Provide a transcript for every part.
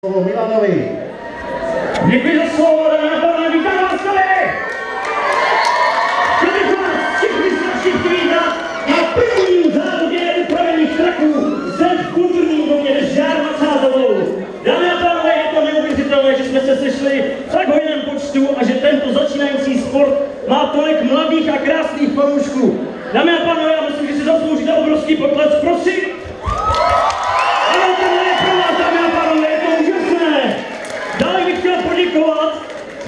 Milanovi. Děkuji za slovo, dámy a pánové, vítám vás tady! Chtěl bych vás všechny strašně přivítat na prvním závodě upravených traků zde v kulturním domě Žár nad Sázavou. Dámy a pánové, je to neuvěřitelné, že jsme se sešli v tak hojném počtu a že tento začínající sport má tolik mladých a krásných fanoušků. Dámy a pánové, já myslím, že si zasloužíte obrovský potlesk, prosím! Ano, tohle je pro vás, dámy a pánové, je to úžasné! Dále bych chtěl poděkovat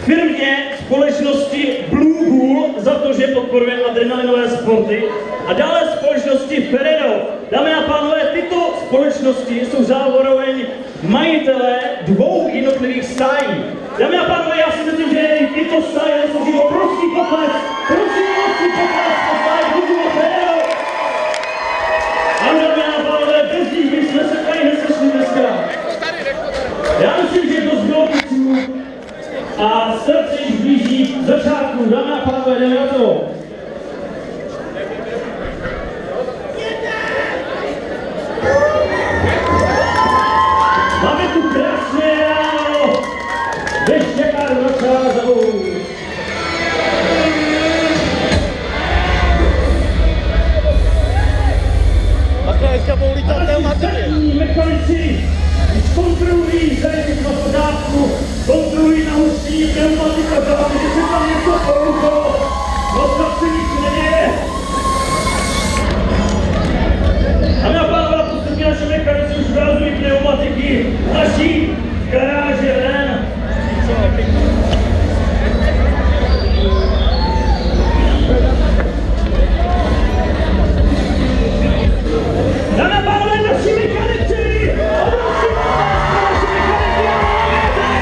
firmě společnosti Blue Bull za to, že podporuje adrenalinové sporty a dále společnosti Ferrero. Dámy a pánové, tyto společnosti jsou zároveň majitelé dvou jednotlivých stájí. Dámy a pánové, já si myslím, že tyto stáje zaslouží obrovský potlesk. Prosím, obrovský potlesk po stáji Blue Bull a Ferrero. Ano, dámy a pánové, bez nich bychom se tady nesešli dneska. Já myslím, že to zbylo půjčů a srdce již blíží k začátku. Dámy a pánové, jdeme na to. Máme tu krásné ráno ve Žár nad Sázavou. Ostatní mechanici kontrolují, zda je všechno v pořádku, kontrolují na hustí pneumatika, že se tam něco poruchalo, no tak se nic neděje. Dámy a pánové, postupně naše mechanici už vyrazují pneumatiky naší garáže ven. Dámy a pánové, naši mechanici! Obrovský potlesk pro naši mechanici a hlavně!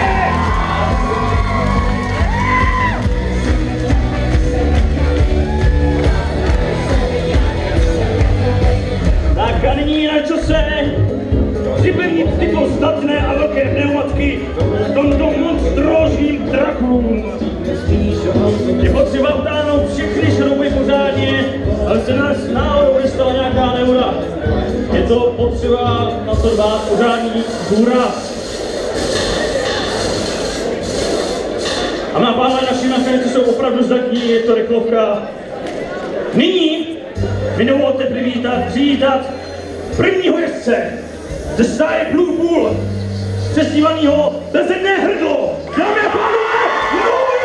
Tak a nyní na čase připevnit tyto statné a velké pneumatiky v tomto monstrózním traku. Je potřeba utáhnout všechny šrouby pořádně, ale se nás náhodou nestala nějaká nehoda. Je to potřeba na to dbát pořádný důraz. A má pánové, naši mechanici jsou opravdu zdatní, je to rychlovka. Nyní mi dovolte přivítat prvního jezdce ze stáje Blue Bull, přezdívanýho Bezedné hrdlo. Dámy a pánové, Louis!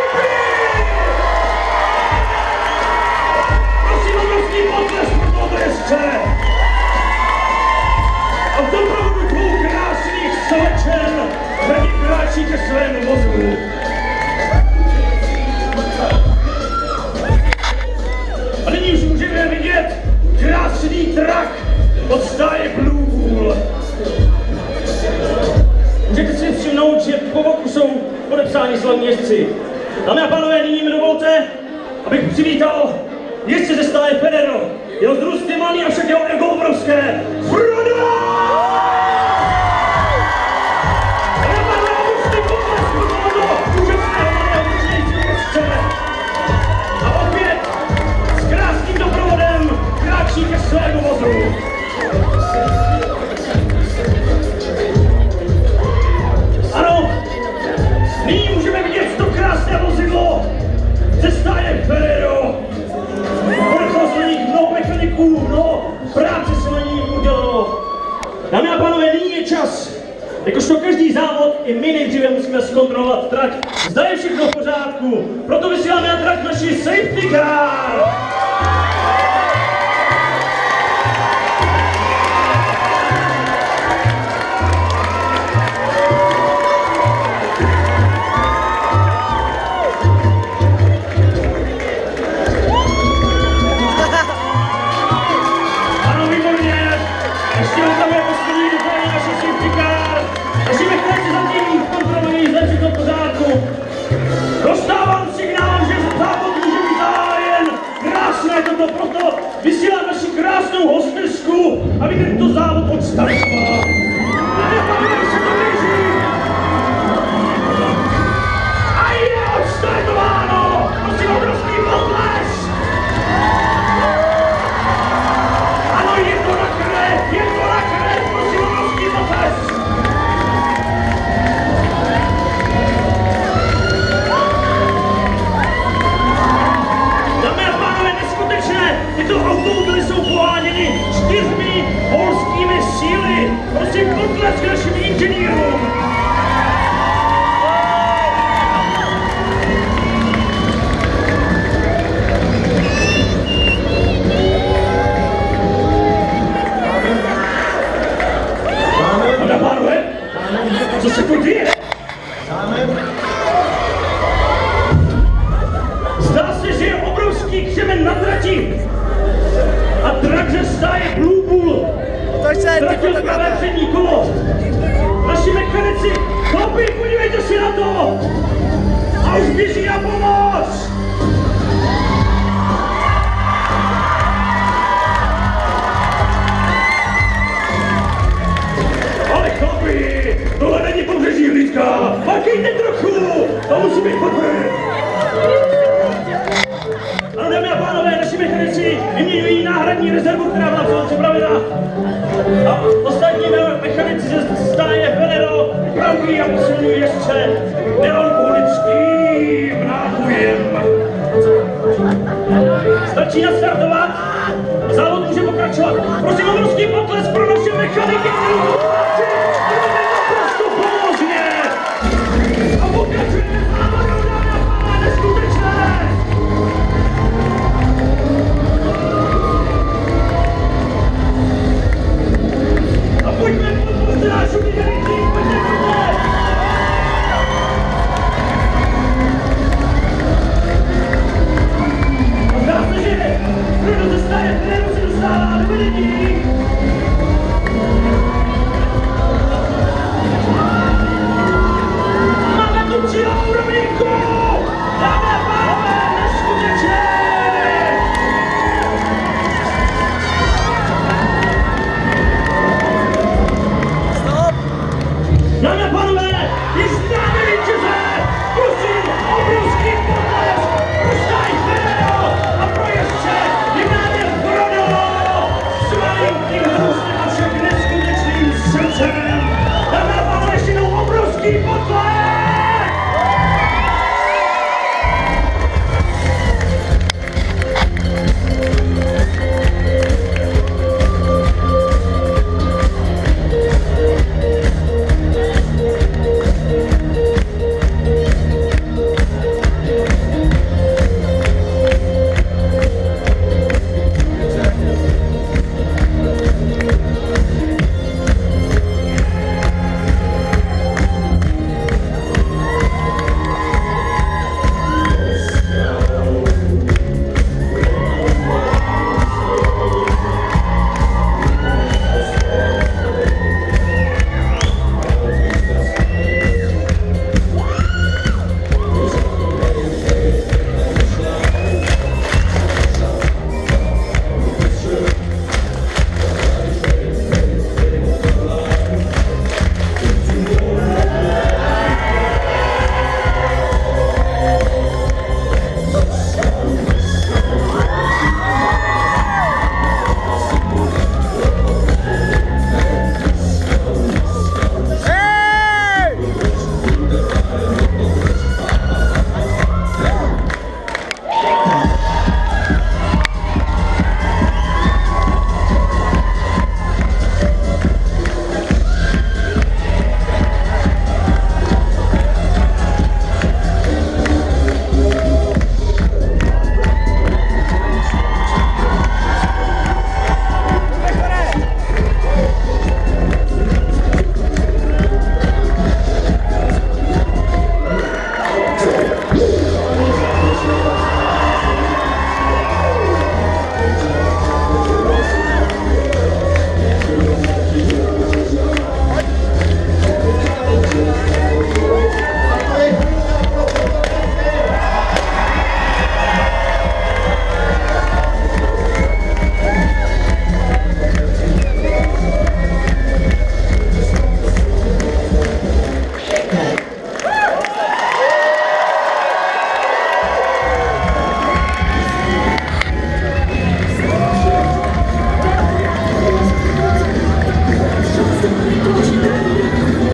Prosím obrovský potlesk pro tohoto jezdce. A v doprovodu dvou krásných slečen hrdě kráčí ke svému vozu. A nyní už můžeme vidět krásný trak od stáje Blue Bull. Můžete si všimnout, že po boku jsou podepsáni slavní jezdci. Dámy a pánové, nyní mi dovolte, abych přivítal jezdce ze stáje Ferrero. Jeho vzrůst je malý, avšak jeho ego obrovské. Frodo! Dámy a pánové, obrovský potlesk pro tohoto úžasného mladého začínajícího jezdce. A opět s krásným doprovodem kráčí ke svému vozu. Ano, nyní můžeme vidět to krásné vozidlo ze stáje Ferrero. Podepsal se na nich mnoho mechaniků, mnoho práce se na ní udělalo. Dámy a pánové, nyní je čas. Jakožto každý závod, i my nejdříve musíme zkontrolovat trať. Zda je všechno v pořádku. Proto vysíláme na trať naši safety car. Dostávám signál, že závod může být zahájen. Krásné toto, proto vysílám naši krásnou hostesku, aby tento závod odstartoval. Dámy a pánové, se to běží. A je odstartováno. Prosím, obrovský potlesk. Ano, je to na krev, prosím, obrovský potlesk. Co se tu děje? Zdá se, že je obrovský křemen na trati a trak ze stáje Blue Bull ztratil pravé přední kolo. Naši mechanici, chlapi, podívejte si na to! A už běží na pomoc! Ale chlapi, tohle není pobřeží hlídka! Makejte trochu! To musí být potvrdit! Ano, dámy a pánové, naši mechanici vyměňují náhradní rezervu, která byla celou připravena. A ostatní mechanici ze stáje Venero pravují a posilují ještě nealkoholickým nápojem. Stačí nastartovat a závod může pokračovat. Prosím obrovský potlesk pro naše mechaniky, kterou to tlačí. Budeme naprosto pomožně. A pokračujeme závodou, dámy a pánové, neskutečné. A pojďme, podpořte náš univerzitní, pojďte. A zdá se, že kdo ze stáje Venero se dostává do vedení. Máme tu cílovou rovninku! Dámy a pánové, neskutečné! Dámy a pánové, již známe